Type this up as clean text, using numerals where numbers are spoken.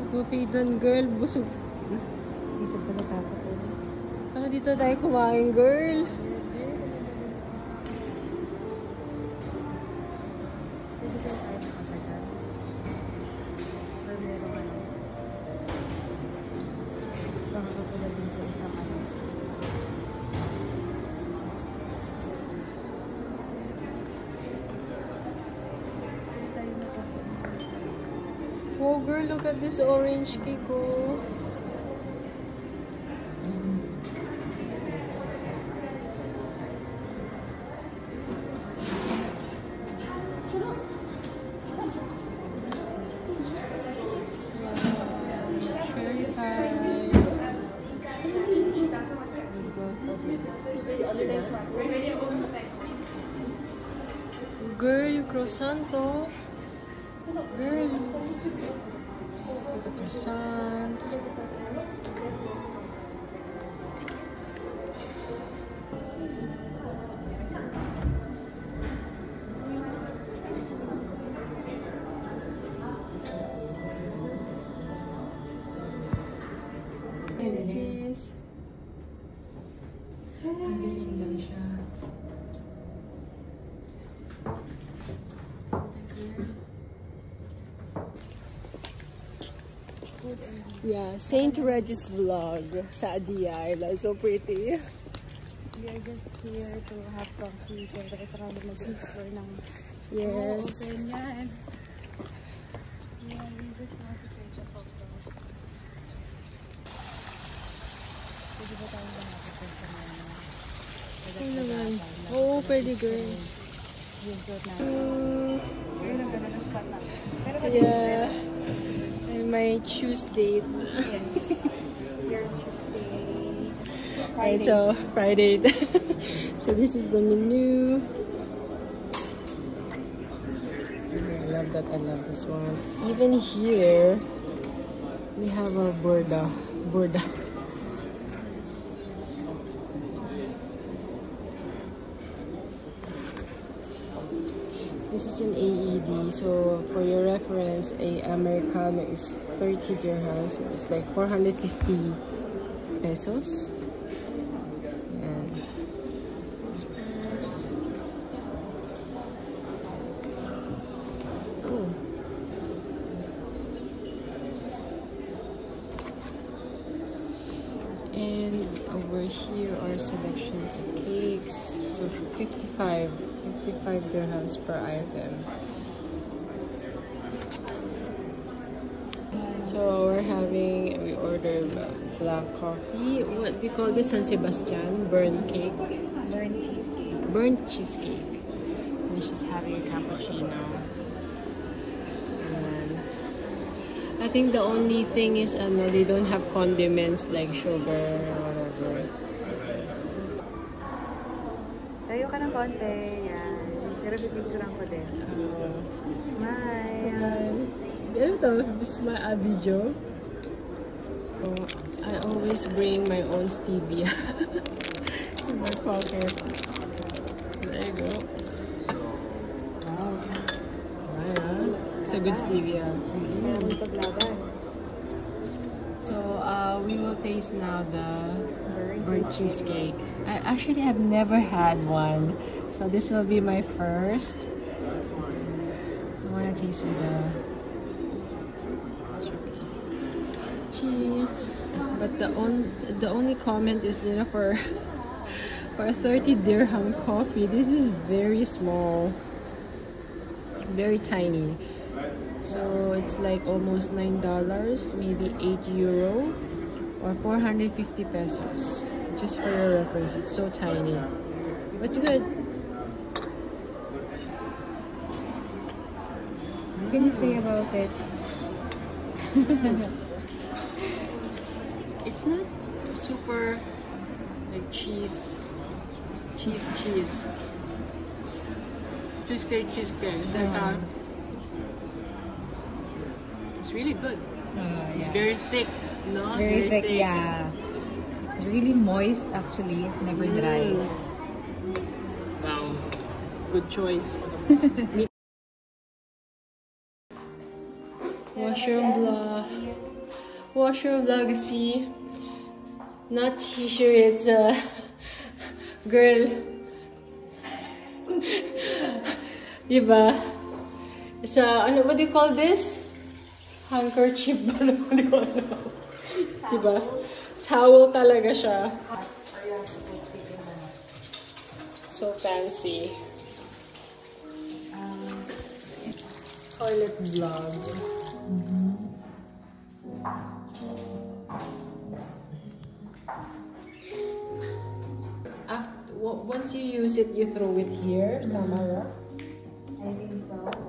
Buffet dun, girl. Busog. Dito pala tapos. Saka dito tayo kumain, girl. Oh, girl, look at this orange cake, oh. Cherry pie. Girl, yung croissant, oh. Girl. The croissants. Cheese. Ang galing lang siya. Yeah, Saint Regis vlog sa Adia Island. So pretty. We are just here to have coffee. Pero ito ka na mag-explore ng Yes. open yan. Yeah, we just want to take a photo. Pwede ba tayong bahapit sa mga Oo, pwede girl. yung fruit natin. Ayun, ang ganda ng spot natin. Pero Yeah. And my Tuesday. yes. Your Tuesday. Right, so Friday. So this is the menu. I love that. I love this one. Even here, we have our burda. This is an AED, so for your reference, a Americano is 30 dirhams, so it's like 450 pesos. And oh. And over here are selections of cakes, so 55 dirhams per item. So we ordered black coffee. What do you call this? San Sebastian burnt cake. burnt cheesecake. Burnt cheesecake. And she's having a cappuccino. And I think the only thing is they don't have condiments like sugar or whatever. Tayo ka ng konti. Yan. Pero pipicturan ko din. Smile. Ito, smile video. So, I always bring my own stevia in my pocket. There you go. Wow. It's a good stevia. So, we will taste now the burnt cheesecake. I actually have never had one. So, this will be my first. I want to taste with the cheese. But the only comment is, you know, for a 30 dirham coffee, this is very small, very tiny. So it's like almost $9, maybe €8 or 450 pesos. Just for your reference, it's so tiny. But it's good. What can you say about it? It's not super like cheese. Cheesecake. It's really good. It's Yeah. very thick, no? Very thick, yeah. It's really moist actually. It's never dry. Wow. Good choice. Mushroom blah. washroom vlog, see? Not t-shirt, it's a girl. Diba? It's a, ano, what do you call this? Handkerchief ba? Hindi ko alam. Diba? Towel talaga siya. So fancy. Toilet vlog. After, once you use it, you throw it here. Tama ba? I think so.